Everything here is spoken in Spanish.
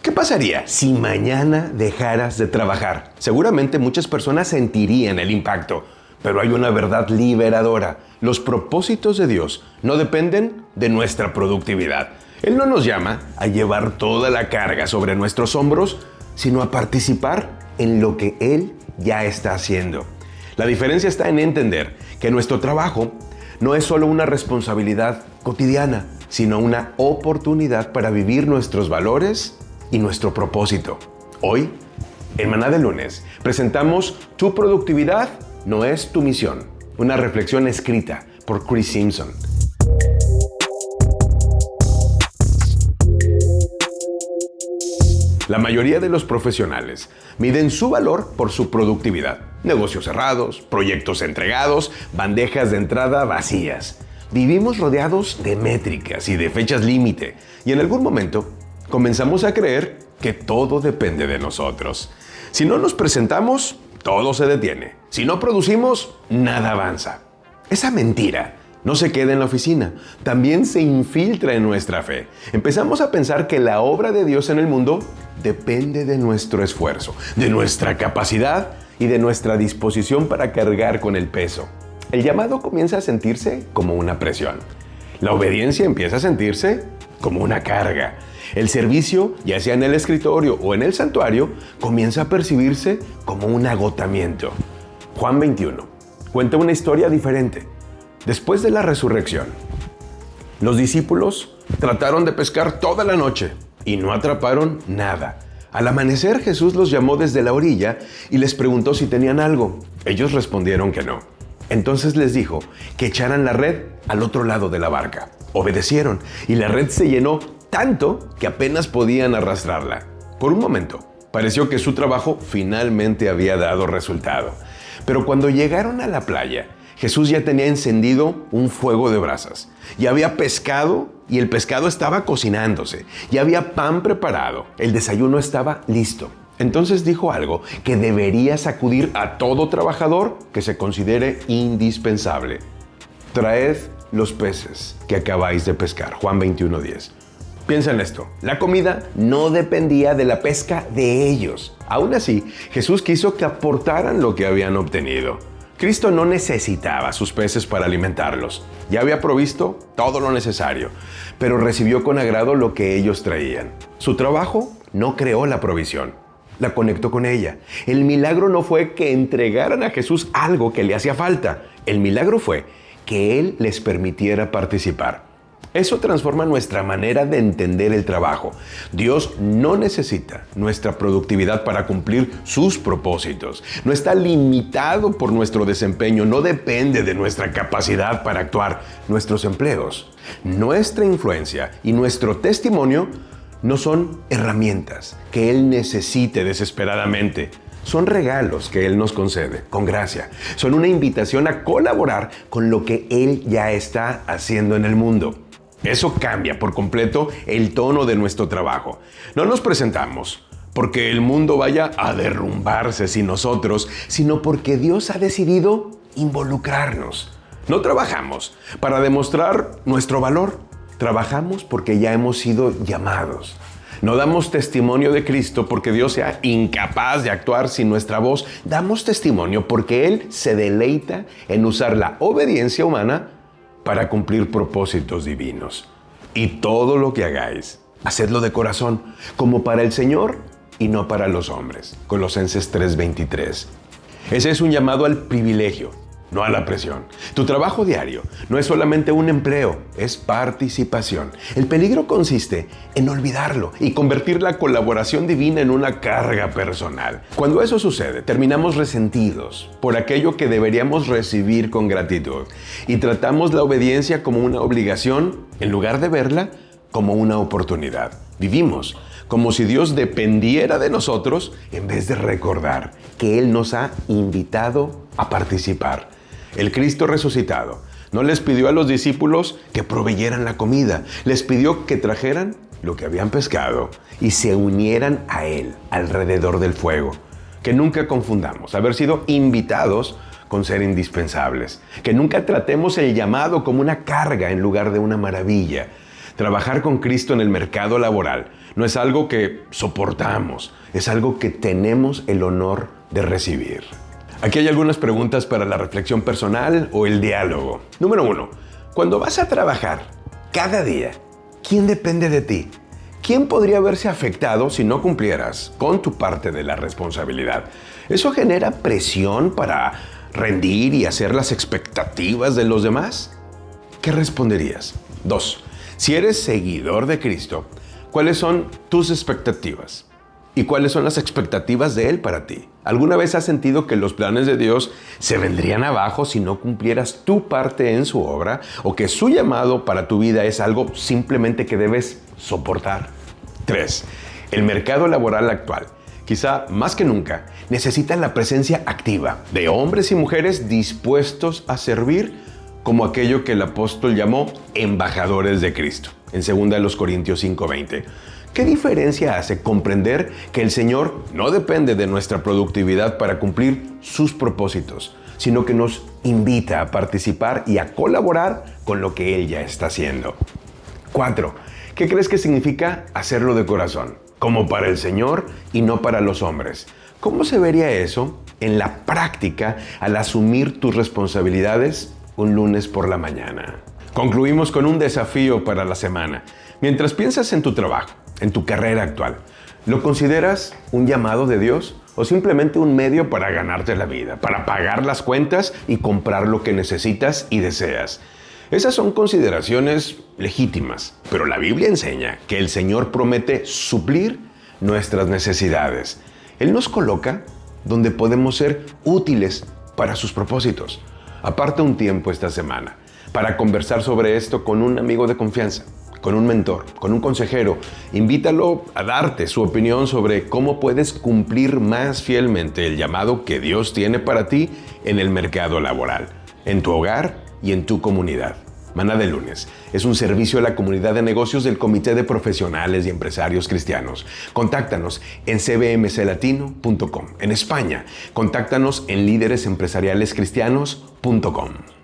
¿Qué pasaría si mañana dejaras de trabajar? Seguramente muchas personas sentirían el impacto, pero hay una verdad liberadora. Los propósitos de Dios no dependen de nuestra productividad. Él no nos llama a llevar toda la carga sobre nuestros hombros, sino a participar en lo que Él ya está haciendo. La diferencia está en entender que nuestro trabajo no es solo una responsabilidad cotidiana, sino una oportunidad para vivir nuestros valores y nuestro propósito. Hoy, en Maná de Lunes, presentamos Tu productividad no es tu misión, una reflexión escrita por Chris Simpson. La mayoría de los profesionales miden su valor por su productividad. Negocios cerrados, proyectos entregados, bandejas de entrada vacías. Vivimos rodeados de métricas y de fechas límite, y en algún momento comenzamos a creer que todo depende de nosotros. Si no nos presentamos, todo se detiene. Si no producimos, nada avanza. Esa mentira no se queda en la oficina, también se infiltra en nuestra fe. Empezamos a pensar que la obra de Dios en el mundo depende de nuestro esfuerzo, de nuestra capacidad y de nuestra disposición para cargar con el peso. El llamado comienza a sentirse como una presión. La obediencia empieza a sentirse como una carga. El servicio, ya sea en el escritorio o en el santuario, comienza a percibirse como un agotamiento. Juan 21 cuenta una historia diferente. Después de la resurrección, los discípulos trataron de pescar toda la noche y no atraparon nada. Al amanecer, Jesús los llamó desde la orilla y les preguntó si tenían algo. Ellos respondieron que no. Entonces les dijo que echaran la red al otro lado de la barca. Obedecieron y la red se llenó tanto que apenas podían arrastrarla. Por un momento, pareció que su trabajo finalmente había dado resultado. Pero cuando llegaron a la playa, Jesús ya tenía encendido un fuego de brasas. Ya había pescado y el pescado estaba cocinándose. Ya había pan preparado. El desayuno estaba listo. Entonces dijo algo que debería sacudir a todo trabajador que se considere indispensable. Traed los peces que acabáis de pescar. Juan 21:10. Piensa en esto. La comida no dependía de la pesca de ellos. Aún así, Jesús quiso que aportaran lo que habían obtenido. Cristo no necesitaba sus peces para alimentarlos. Ya había provisto todo lo necesario, pero recibió con agrado lo que ellos traían. Su trabajo no creó la provisión, la conectó con ella. El milagro no fue que entregaran a Jesús algo que le hacía falta. El milagro fue que Él les permitiera participar. Eso transforma nuestra manera de entender el trabajo. Dios no necesita nuestra productividad para cumplir sus propósitos. No está limitado por nuestro desempeño, no depende de nuestra capacidad para actuar. Nuestros empleos, nuestra influencia y nuestro testimonio no son herramientas que Él necesite desesperadamente. Son regalos que Él nos concede con gracia. Son una invitación a colaborar con lo que Él ya está haciendo en el mundo. Eso cambia por completo el tono de nuestro trabajo. No nos presentamos porque el mundo vaya a derrumbarse sin nosotros, sino porque Dios ha decidido involucrarnos. No trabajamos para demostrar nuestro valor. Trabajamos porque ya hemos sido llamados. No damos testimonio de Cristo porque Dios sea incapaz de actuar sin nuestra voz. Damos testimonio porque Él se deleita en usar la obediencia humana para cumplir propósitos divinos. Y todo lo que hagáis, hacedlo de corazón, como para el Señor y no para los hombres. Colosenses 3:23. Ese es un llamado al privilegio, no a la presión. Tu trabajo diario no es solamente un empleo, es participación. El peligro consiste en olvidarlo y convertir la colaboración divina en una carga personal. Cuando eso sucede, terminamos resentidos por aquello que deberíamos recibir con gratitud y tratamos la obediencia como una obligación en lugar de verla como una oportunidad. Vivimos como si Dios dependiera de nosotros en vez de recordar que Él nos ha invitado a participar. El Cristo resucitado no les pidió a los discípulos que proveyeran la comida, les pidió que trajeran lo que habían pescado y se unieran a Él alrededor del fuego. Que nunca confundamos haber sido invitados con ser indispensables. Que nunca tratemos el llamado como una carga en lugar de una maravilla. Trabajar con Cristo en el mercado laboral No es algo que soportamos, es algo que tenemos el honor de recibir. Aquí hay algunas preguntas para la reflexión personal o el diálogo. Número 1. Cuando vas a trabajar cada día, ¿quién depende de ti? ¿Quién podría verse afectado si no cumplieras con tu parte de la responsabilidad? ¿Eso genera presión para rendir y hacer las expectativas de los demás? ¿Qué responderías? 2. Si eres seguidor de Cristo, ¿cuáles son tus expectativas? ¿Y cuáles son las expectativas de Él para ti? ¿Alguna vez has sentido que los planes de Dios se vendrían abajo si no cumplieras tu parte en su obra? ¿O que su llamado para tu vida es algo simplemente que debes soportar? 3. El mercado laboral actual, quizá más que nunca, necesita la presencia activa de hombres y mujeres dispuestos a servir como aquello que el apóstol llamó embajadores de Cristo, en 2 Corintios 5:20. ¿Qué diferencia hace comprender que el Señor no depende de nuestra productividad para cumplir sus propósitos, sino que nos invita a participar y a colaborar con lo que Él ya está haciendo? 4. ¿Qué crees que significa hacerlo de corazón? Como para el Señor y no para los hombres. ¿Cómo se vería eso en la práctica al asumir tus responsabilidades un lunes por la mañana? Concluimos con un desafío para la semana. Mientras piensas en tu trabajo, en tu carrera actual, ¿lo consideras un llamado de Dios o simplemente un medio para ganarte la vida, para pagar las cuentas y comprar lo que necesitas y deseas? Esas son consideraciones legítimas, pero la Biblia enseña que el Señor promete suplir nuestras necesidades. Él nos coloca donde podemos ser útiles para sus propósitos. Aparta un tiempo esta semana para conversar sobre esto con un amigo de confianza, con un mentor, con un consejero. Invítalo a darte su opinión sobre cómo puedes cumplir más fielmente el llamado que Dios tiene para ti en el mercado laboral, en tu hogar y en tu comunidad. Maná de Lunes es un servicio a la comunidad de negocios del Comité de Profesionales y Empresarios Cristianos. Contáctanos en cbmclatino.com. En España, contáctanos en líderesempresarialescristianos.com.